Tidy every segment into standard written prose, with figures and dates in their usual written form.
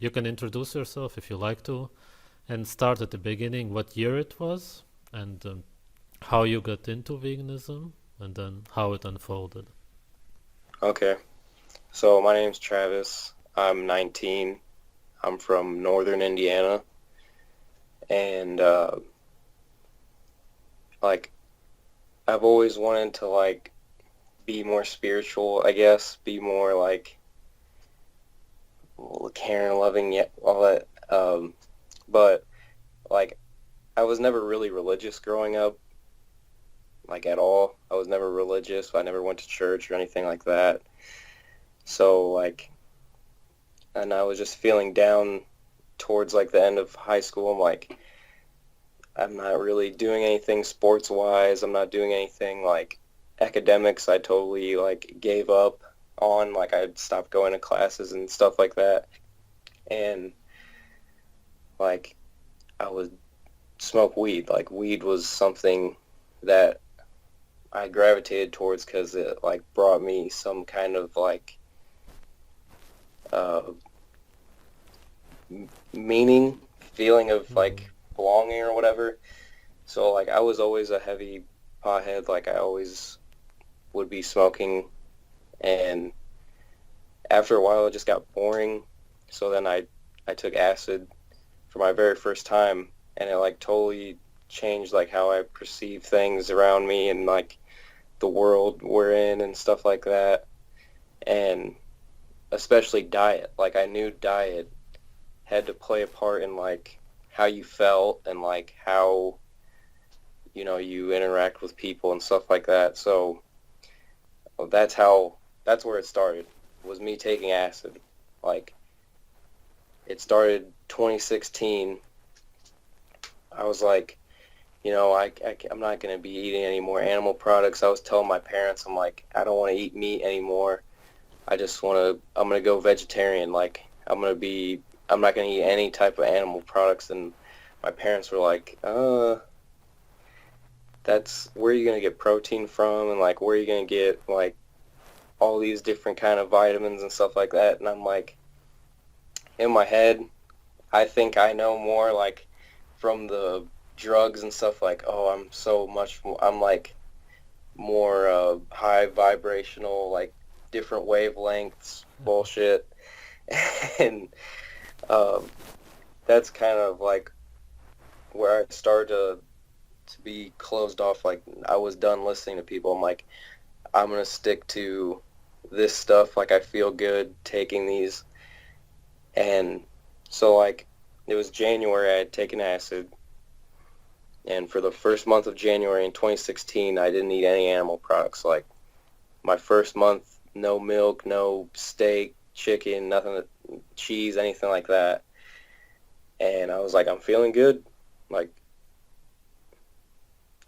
you can introduce yourself if you like to, and start at the beginning, what year it was, and how you got into veganism, and then how it unfolded. Okay, so my name's Travis. I'm 19. I'm from northern Indiana, and like I've always wanted to like be more spiritual, I guess, be more like caring, loving, yet all that. But like I was never really religious growing up, like at all. I was never religious. I never went to church or anything like that. So like, and I was just feeling down towards like the end of high school. I'm like, I'm not really doing anything sports wise. I'm not doing anything like academics. I totally like gave up on. Like I stopped going to classes and stuff like that. And like I would smoke weed. Like weed was something that I gravitated towards because it like brought me some kind of like uh, meaning, feeling of Mm-hmm. like belonging or whatever. So like I was always a heavy pothead. Like I always would be smoking, and after a while it just got boring. So then I took acid for my very first time, and it like totally changed like how I perceive things around me and like the world we're in and stuff like that. And especially diet. Like I knew diet had to play a part in like how you felt and like how you interact with people and stuff like that. So that's where it started, was me taking acid. Like it started 2016. I was like, I'm not going to be eating any more animal products. I was telling my parents, I'm like, I don't want to eat meat anymore. I'm going to go vegetarian. Like I'm not going to eat any type of animal products. And my parents were like, that's where are you going to get protein from? And like, where are you going to get like all these different kind of vitamins and stuff like that? And I'm like, in my head, I think I know more like from the drugs and stuff like, oh, I'm so much more, I'm like more high vibrational, like different wavelengths bullshit. And um, that's kind of like where I started to be closed off. Like I was done listening to people. I'm like, I'm gonna stick to this stuff. Like I feel good taking these. And so like it was January, I had taken acid, and for the first month of January in 2016, I didn't eat any animal products. Like my first month, no milk, no steak, chicken, nothing, cheese, anything like that. And I was like, I'm feeling good. Like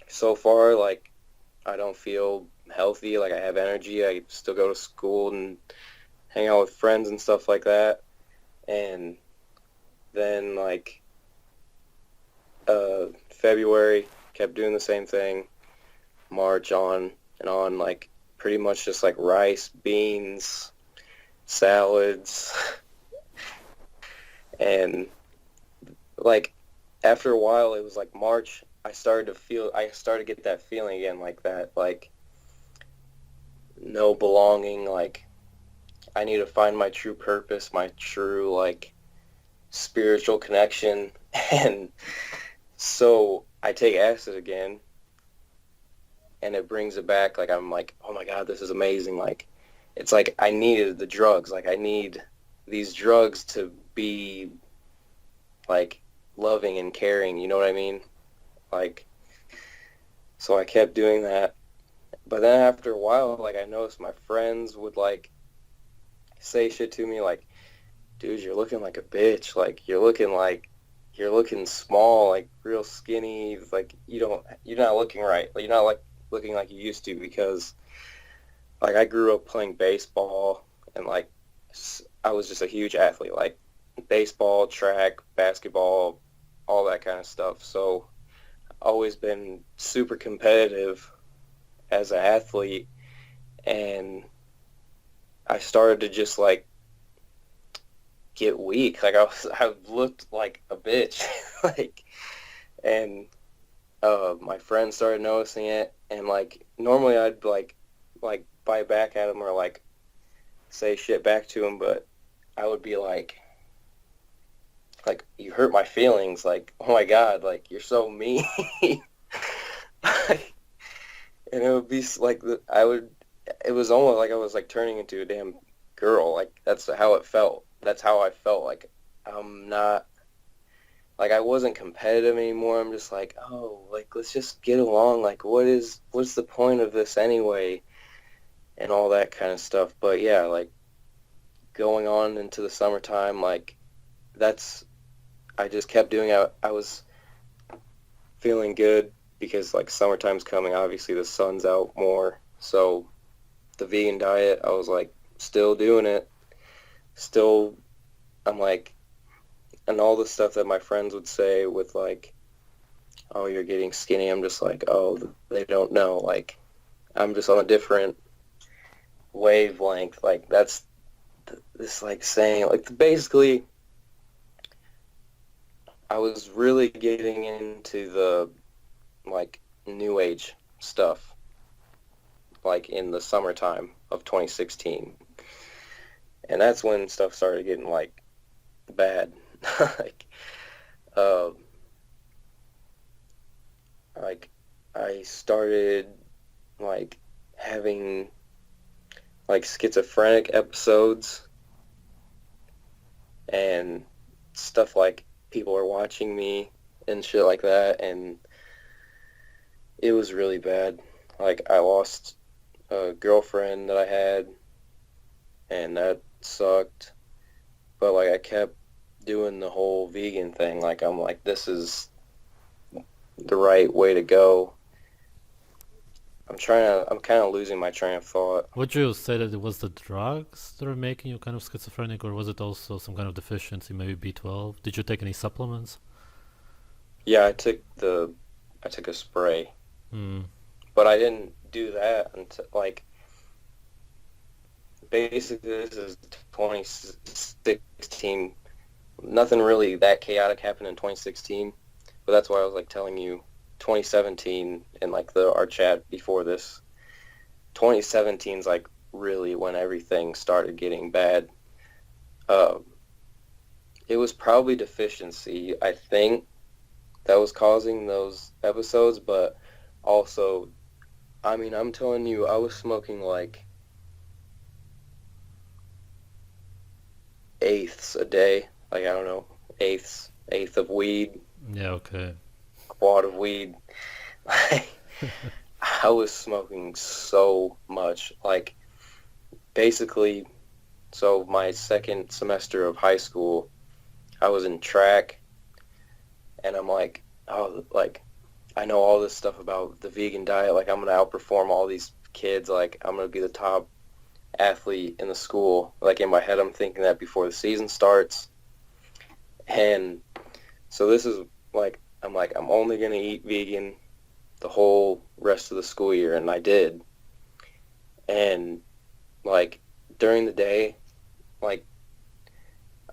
so far, like I don't feel healthy. Like I have energy. I still go to school and hang out with friends and stuff like that. And then like February, kept doing the same thing. March on and on, like pretty much just like rice, beans, salads, and like after a while, it was like March. I started to get that feeling again, like that, like no belonging. Like I need to find my true purpose, my true like spiritual connection, and so I take acid again, and it brings it back. Like I'm like, oh my God, this is amazing. Like it's like I needed the drugs. Like I need these drugs to be like loving and caring. You know what I mean? Like so I kept doing that. But then after a while, like I noticed my friends would like say shit to me like, dude, you're looking like a bitch. Like you're looking small, like real skinny. Like you're not looking right. Like you're not like looking like you used to because like I grew up playing baseball and like I was just a huge athlete, like baseball, track, basketball, all that kind of stuff. So always been super competitive as an athlete, and I started to just like get weak. Like I looked like a bitch. Like, and my friends started noticing it, and like normally I'd like bite back at them or like say shit back to them, but I would be like you hurt my feelings. Like, oh my God, like you're so mean. And it would be like I would. It was almost like I was like turning into a damn girl. Like that's how it felt. That's how I felt. Like I'm not. Like I wasn't competitive anymore. I'm just like, oh, like let's just get along. Like what's the point of this anyway? And all that kind of stuff. But yeah, like going on into the summertime, like that's I just kept doing it. I was feeling good because like summertime's coming. Obviously the sun's out more. So the vegan diet, I was like still doing it. Still I'm like and all the stuff that my friends would say with like, oh, you're getting skinny. I'm just like, oh, they don't know. Like I'm just on a different wavelength. Like that's this like saying like basically I was really getting into the like new age stuff like in the summertime of 2016, and that's when stuff started getting like bad. like uh like I started like having like schizophrenic episodes and stuff like people are watching me and shit like that, and it was really bad. Like I lost a girlfriend that I had, and that sucked. But like I kept doing the whole vegan thing. Like I'm like this is the right way to go. I'm kind of losing my train of thought. Would you say that it was the drugs that were making you kind of schizophrenic, or was it also some kind of deficiency, maybe B12? Did you take any supplements? Yeah, I took a spray, Hmm. but I didn't do that until like basically this is 2016. Nothing really that chaotic happened in 2016, but that's why I was like telling you 2017 in like our chat before this. 2017 is like really when everything started getting bad. Uh, it was probably deficiency, I think, that was causing those episodes, but also, I mean, I'm telling you, I was smoking like eighths a day. Like, I don't know, eighth of weed, Yeah, okay. quad of weed. I was smoking so much. Like, basically, so my second semester of high school, I was in track, and I'm like, oh, like, I know all this stuff about the vegan diet. Like, I'm going to outperform all these kids. Like, I'm going to be the top athlete in the school. Like, in my head, I'm thinking that before the season starts. And so this is like, I'm only going to eat vegan the whole rest of the school year. And I did. And, like, during the day, like,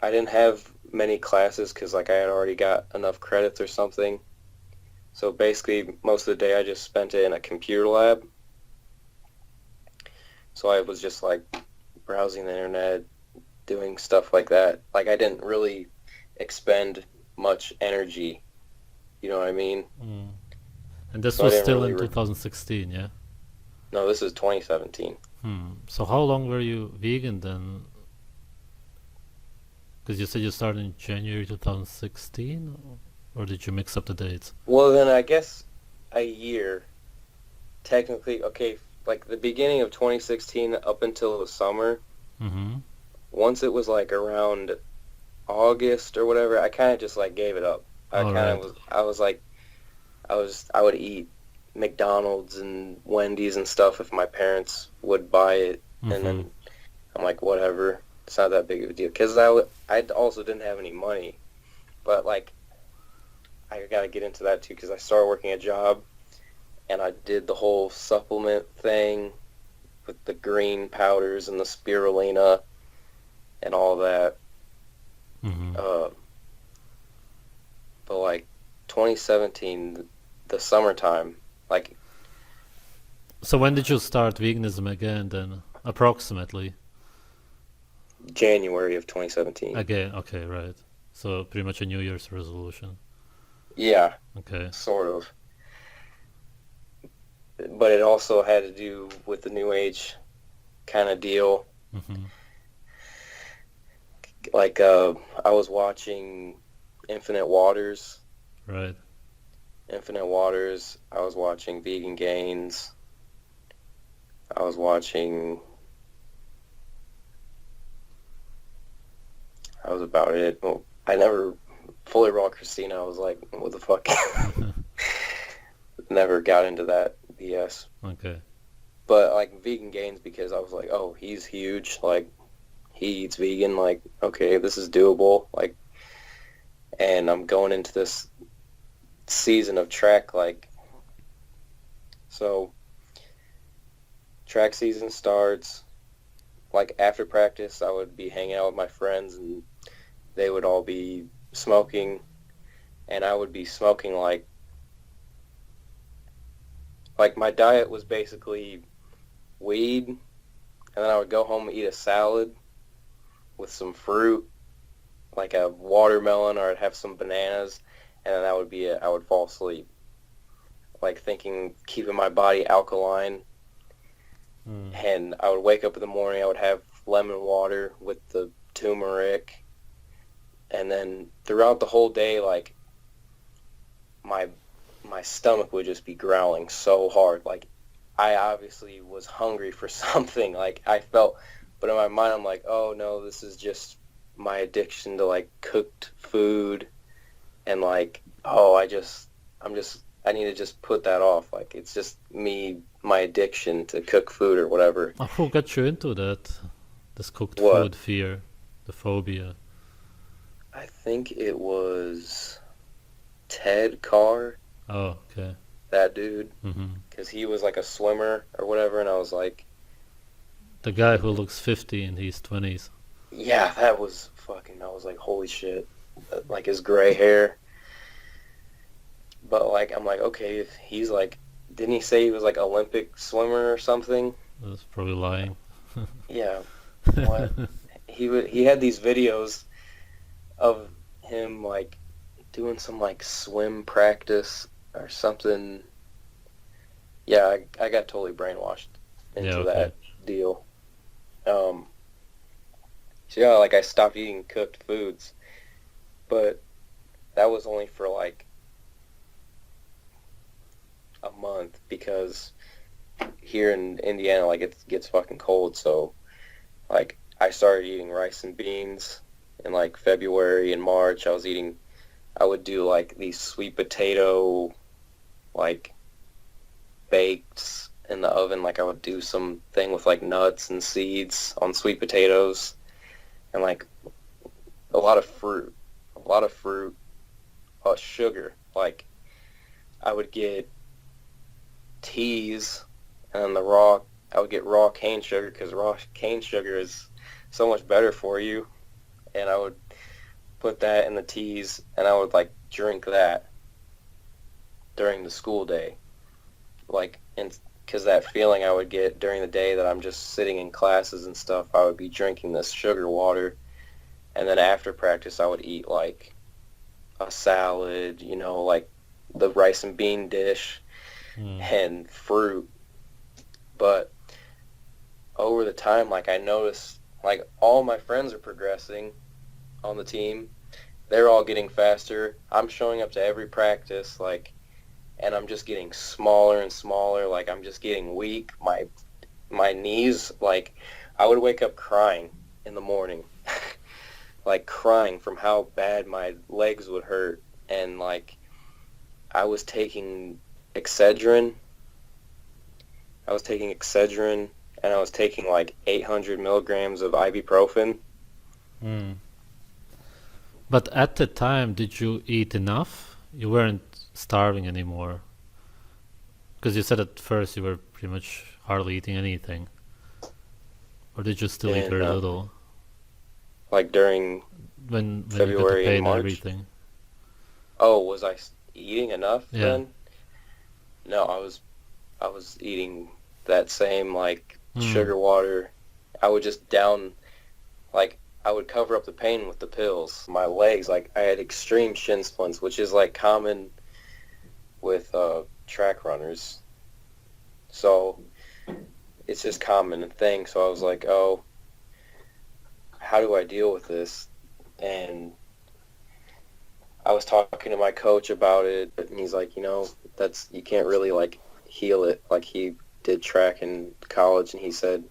I didn't have many classes because, like, I had already got enough credits or something. So basically, most of the day I just spent it in a computer lab. So I was just like browsing the internet, doing stuff like that. Like I didn't really expend much energy. You know what I mean? Mm. And this So I was didn't still really. in 2016, yeah? No, this is 2017. So how long were you vegan then? Because you said you started in January 2016, or did you mix up the dates? Well, then I guess a year, technically. Okay, like the beginning of 2016 up until the summer. Mm-hmm. Once it was like around August or whatever, I kind of just like gave it up. All right. I was like, I would eat McDonald's and Wendy's and stuff if my parents would buy it, and Mm-hmm. then I'm like, whatever, it's not that big of a deal. Because I also didn't have any money, but like, I got to get into that too because I started working a job, and I did the whole supplement thing with the green powders and the spirulina and all that. Hmm. Uh, but like 2017, the summertime, like So when did you start veganism again then? Approximately. January of 2017. Again, okay, right. So pretty much a New Year's resolution. Yeah, Okay. sort of. But it also had to do with the New Age kind of deal. Hmm. Like, I was watching Infinite Waters. Right. Infinite Waters. I was watching Vegan Gains. I was watching. That was about it. Well, I never fully raw Christina. I was like, what the fuck? Never got into that BS. Okay. But like Vegan Gains because I was like, oh, he's huge. Like he eats vegan. Like okay, this is doable. Like, and I'm going into this season of track. Like so, track season starts. Like after practice, I would be hanging out with my friends, and they would all be smoking, and I would be smoking like my diet was basically weed, and then I would go home and eat a salad with some fruit, like a watermelon, or I'd have some bananas, and then that would be it. I would fall asleep, like thinking, keeping my body alkaline, Mm. and I would wake up in the morning, I would have lemon water with the turmeric, and then throughout the whole day, like my my stomach would just be growling so hard. Like I obviously was hungry for something. Like I felt, but in my mind, I'm like, oh no, this is just my addiction to like cooked food, and like, oh, I need to just put that off. Like it's just me, my addiction to cook food or whatever. Oh, who got you into that? This cooked What? food fear, the phobia. I think it was Ted Carr, Oh, okay. that dude, Hmm. because he was like a swimmer or whatever, and I was like, The guy who looks 50 in his 20s. yeah, that was fucking. I was like, holy shit, like his gray hair. But like, I'm like, okay, if he's like, didn't he say he was like Olympic swimmer or something? That's probably lying. Yeah. What? He had these videos of him like doing some like swim practice or something. Yeah, I got totally brainwashed Yeah, into okay. that deal. Um, so yeah, like I stopped eating cooked foods, but that was only for like a month because here in Indiana, like it gets fucking cold. So like I started eating rice and beans in like February and March. I would do like these sweet potato like baked in the oven. Like I would do some thing with like nuts and seeds on sweet potatoes and like a lot of fruit, a lot of fruit, sugar. Like I would get teas and then I would get raw cane sugar because raw cane sugar is so much better for you. And I would put that in the teas and I would like drink that during the school day. Like, and because that feeling I would get during the day that I'm just sitting in classes and stuff, I would be drinking this sugar water. And then after practice, I would eat like a salad, like the rice and bean dish Mm. and fruit. But over the time, like I noticed, like all my friends are progressing on the team. They're all getting faster. I'm showing up to every practice, like, and I'm just getting smaller and smaller. Like I'm just getting weak. My knees, like, I would wake up crying in the morning, like crying from how bad my legs would hurt, and like I was taking Excedrin. I was taking Excedrin, and I was taking like 800 milligrams of ibuprofen. Mm. But at the time, did you eat enough? You weren't starving anymore. Because you said at first you were pretty much hardly eating anything. Or did you still eat And very little? Like during when you got the February and pain and March. everything. Oh, was I eating enough Yeah. then? No, I was eating that same like Hmm. sugar water. I would just down like I would cover up the pain with the pills. My legs, like I had extreme shin splints, which is like common with track runners. So it's just common thing. So I was like, oh, how do I deal with this? And I was talking to my coach about it, and he's like, that's you can't really like heal it. Like he did track in college, and he said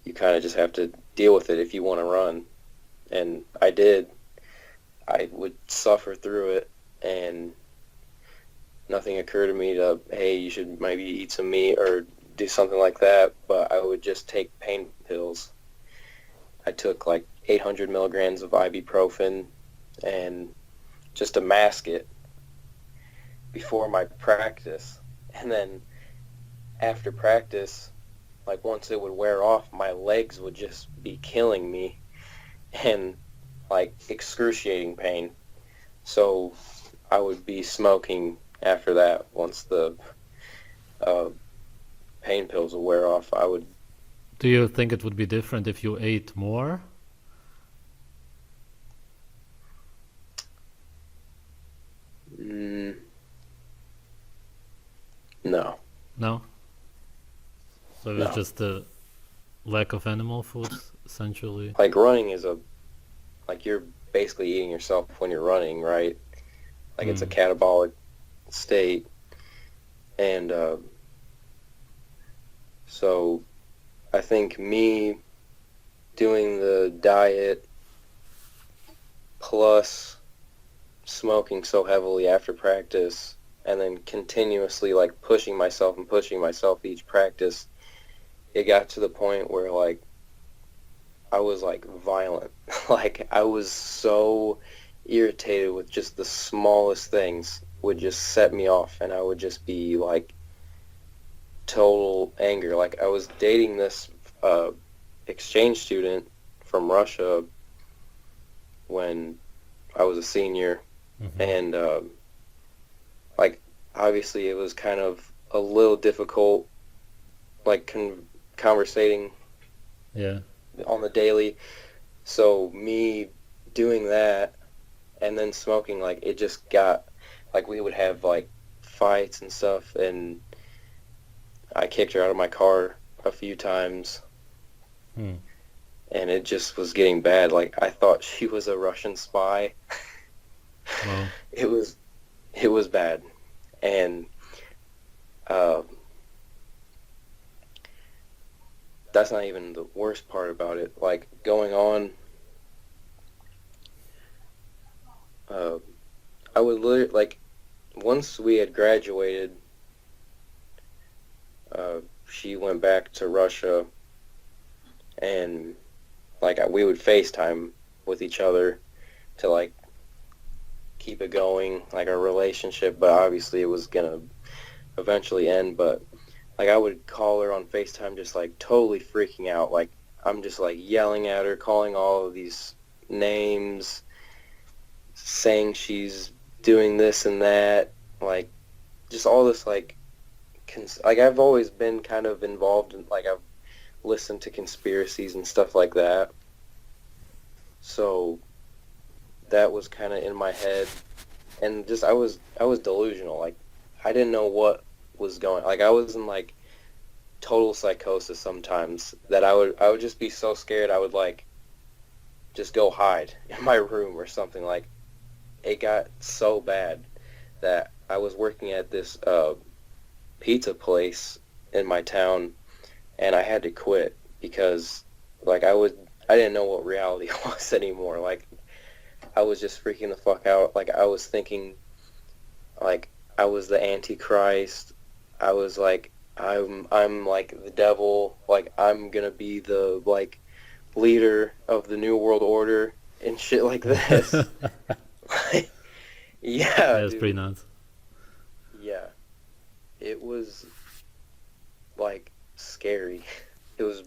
you kind of just have to deal with it if you want to run. And I did. I would suffer through it, and nothing occurred to me to, hey, you should maybe eat some meat or do something like that. But I would just take pain pills. I took like 800 milligrams of ibuprofen and just to mask it before my practice. And then after practice, like once it would wear off, my legs would just be killing me and like excruciating pain. So I would be smoking after that. Once the uh, pain pills would wear off, I would. Do you think it would be different if you ate more? Mm, no, No. So it was no. just the lack of animal foods, essentially. Like running is like you're basically eating yourself when you're running, right? Like it's a Hmm. catabolic state, and so I think me doing the diet plus smoking so heavily after practice and then continuously like pushing myself each practice, it got to the point where like I was like violent. Like I was so irritated with just the smallest things would just set me off, and I would just be like total anger. Like I was dating this uh, exchange student from Russia when I was a senior, Hmm. and like obviously it was kind of a little difficult, like conversating Yeah. on the daily. So me doing that and then smoking, like it just got like we would have like fights and stuff, and I kicked her out of my car a few times, Hmm. and it just was getting bad. Like I thought she was a Russian spy. Well. It was it was bad, and uh, that's not even the worst part about it. Like going on, uh, I would literally like once we had graduated, she went back to Russia, and like we would FaceTime with each other to like keep it going, like our relationship. But obviously, it was gonna eventually end. But like I would call her on FaceTime, just like totally freaking out. Like I'm just like yelling at her, calling all of these names, saying she's doing this and that, like just all this like I've always been kind of involved in like I've listened to conspiracies and stuff like that. So that was kind of in my head, and just I was delusional. Like I didn't know what was going. Like I was in like total psychosis sometimes that I would just be so scared I would like just go hide in my room or something. Like it got so bad that I was working at this pizza place in my town, and I had to quit because like I didn't know what reality was anymore. Like I was just freaking the fuck out. Like I was thinking like I was the Antichrist. I was like I'm like the devil. Like I'm gonna be the like leader of the New World Order and shit like this. Yeah, Yeah, it's pretty dude. nuts. Yeah. It was like scary. It was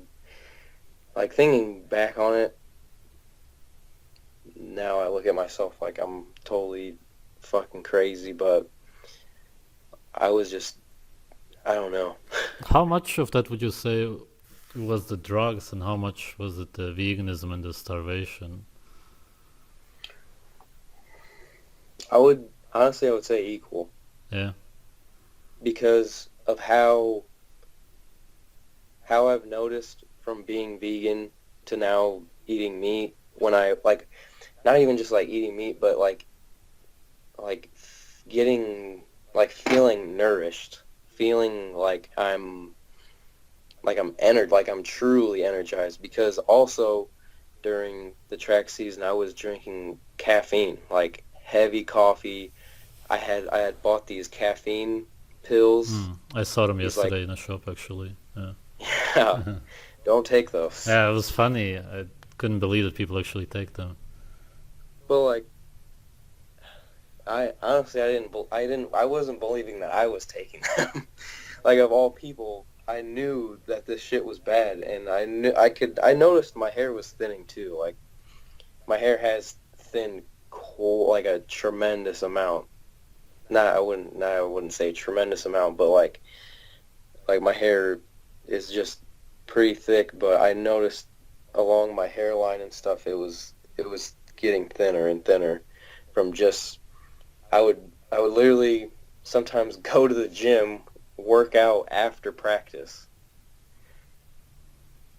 like thinking back on it, now I look at myself like I'm totally fucking crazy, but I was just, I don't know. How much of that would you say was the drugs, and how much was it the veganism and the starvation? Honestly, I would say equal Yeah. because of how I've noticed from being vegan to now eating meat when I like not even just like eating meat but like getting like feeling nourished, feeling like I'm truly energized because also during the track season I was drinking caffeine, like heavy coffee. I had bought these caffeine pills. I saw them These like yesterday in a shop actually. Yeah. yeah, don't take those. Yeah, it was funny. I couldn't believe that people actually take them. But like I honestly I wasn't believing that I was taking them. Like of all people, I knew that this shit was bad, and I noticed my hair was thinning too. Like my hair has thinned like a tremendous amount. I wouldn't say tremendous amount, but like my hair is just pretty thick. But I noticed along my hairline and stuff, it was getting thinner and thinner from just I would literally sometimes go to the gym, work out after practice,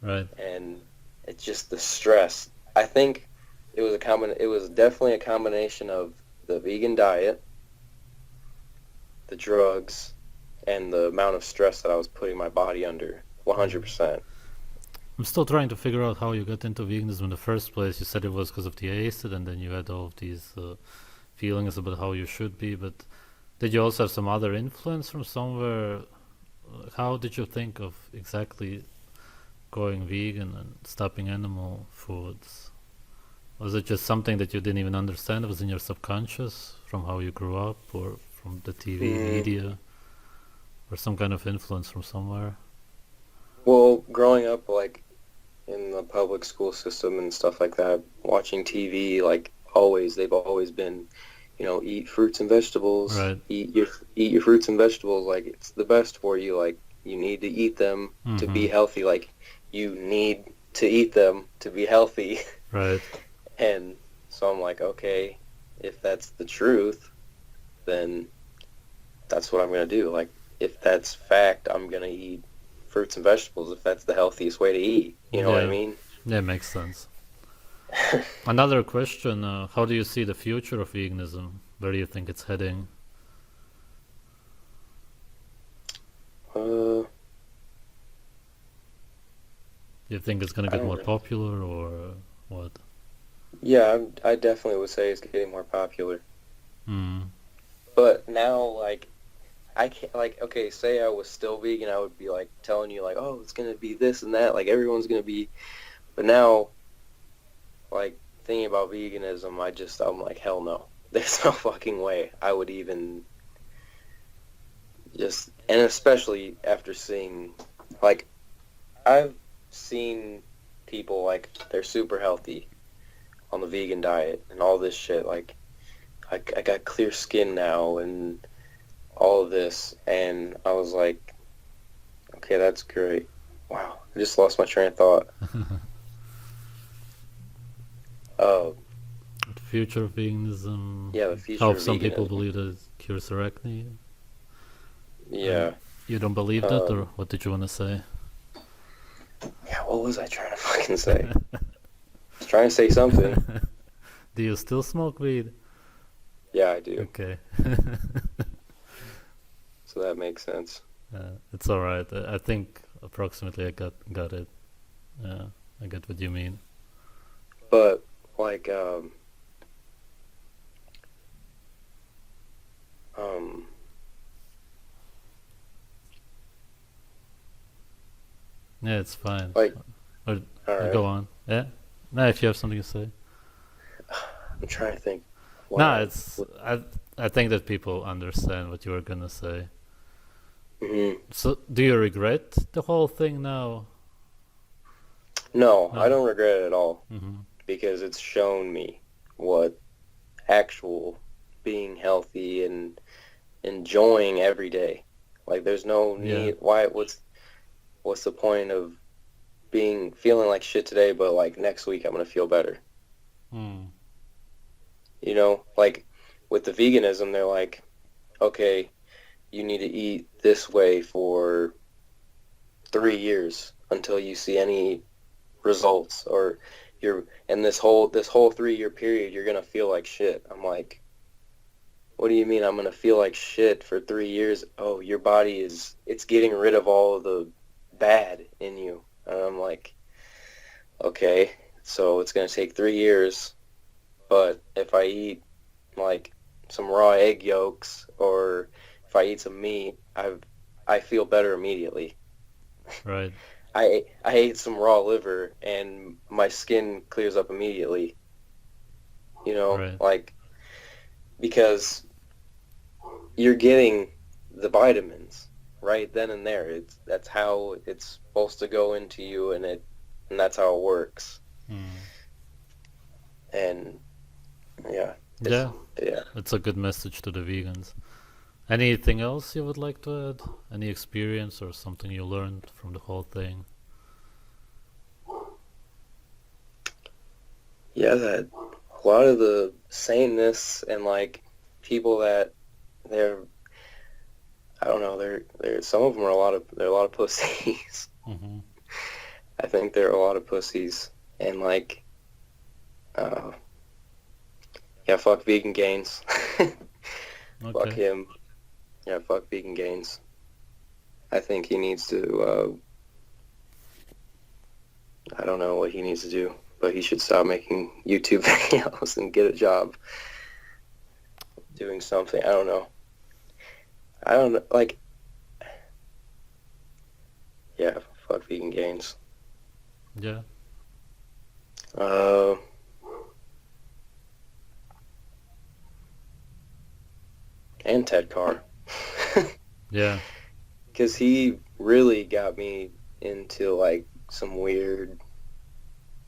Right. and it's just the stress. I think it was definitely a combination of the vegan diet, the drugs, and the amount of stress that I was putting my body under. 100%. I'm still trying to figure out how you got into veganism in the first place. You said it was because of the acid, and then you had all of these feelings about how you should be. But did you also have some other influence from somewhere? How did you think of exactly going vegan and stopping animal foods? Was it just something that you didn't even understand? It was in your subconscious from how you grew up, or from the TV Mm. media, or some kind of influence from somewhere? Well, growing up like in the public school system and stuff like that, watching TV, like always, they've always been, eat fruits and vegetables, Right. eat your fruits and vegetables, like it's the best for you, like you need to eat them to Mm-hmm. be healthy, like you need to eat them to be healthy. Right. And so I'm like, okay, if that's the truth, then that's what I'm gonna do. Like if that's fact, I'm gonna eat fruits and vegetables if that's the healthiest way to eat. You know what I Yeah. mean? Yeah, makes sense. Another question, how do you see the future of veganism? Where do you think it's heading? uh, Do you think it's going to I get don't more know. popular, or what? Yeah, I definitely would say it's getting more popular. Mm. But now, like, I can't, like, okay, say I was still vegan, I would be, like, telling you, like, oh, it's going to be this and that. Like, everyone's going to be, but now, like, thinking about veganism, I'm like, hell no. There's no fucking way I would even and especially after seeing, like, I've seen people, like, they're super healthy on the vegan diet and all this shit. Like, I got clear skin now and all of this, and I was like, okay, that's great. Wow, I just lost my train of thought. Oh, The future of veganism, yeah, the how future of some people veganism. believe that it cures arachne, and Yeah. you don't believe that, or Um, what did you want to say? yeah, what was I trying to fucking say? I was trying to say something. Do you still smoke weed? Yeah, I do. Okay. So that makes sense. It's all right. I think approximately I got it. Yeah, I get what you mean. But, like, um, Yeah, it's fine. like, Or, all or right. go on. Yeah. No, if you have something to say. I'm trying to think what No, I. it's I think that people understand what you were gonna say. Mhm. So, do you regret the whole thing now? No, I No. don't regret it at all Mm-hmm. because it's shown me what actual being healthy and enjoying every day. Like there's no Yeah. need what's the point of feeling like shit today, but like next week I'm gonna feel better. Hmm. You know, like with the veganism, they're like, okay, you need to eat this way for 3 years until you see any results, or you're in this whole 3 year period you're gonna feel like shit. I'm like, what do you mean I'm gonna feel like shit for 3 years? Oh, your body it's getting rid of all of the bad in you. And I'm like, okay, so it's gonna take 3 years, but if I eat like some raw egg yolks or if I eat some meat, I feel better immediately. Right. I ate some raw liver and my skin clears up immediately, you know, Right. like because you're getting the vitamins right then and there. That's how it's supposed to go into you, and that's how it works. Hmm. And yeah, it's Yeah. yeah. It's a good message to the vegans. Anything else you would like to add? Any experience or something you learned from the whole thing? Yeah, that a lot of the saneness and like people that they're I don't know, they're some of them are they're a lot of pussies. Mm-hmm. I think they're a lot of pussies and like uh yeah, fuck Vegan Gains. Fuck Okay. him. Yeah, fuck Vegan Gains. I think he needs to I don't know what he needs to do, but he should stop making YouTube videos and get a job doing something. I don't know. Like, yeah, fuck Vegan Gains. Yeah. Uh, and Ted Carr. Yeah. Because he really got me into, like, some weird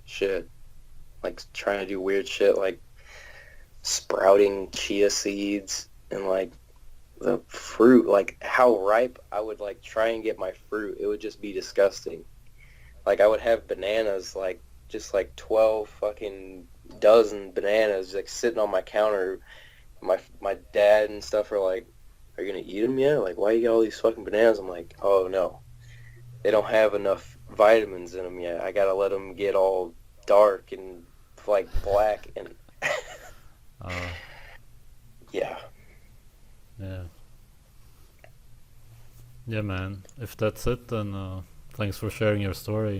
shit. Like, trying to do weird shit, like sprouting chia seeds and, like, the fruit. Like, how ripe I would, like, try and get my fruit. It would just be disgusting. Like, I would have bananas, like, just, like, 12 fucking dozen bananas, like, sitting on my counter. My dad and stuff are like, are you gonna eat them yet? Like, why you got all these fucking bananas? I'm like, oh no, they don't have enough vitamins in them yet. I gotta let them get all dark and like black and Uh, yeah. yeah. Yeah, man. If that's it, then thanks for sharing your story.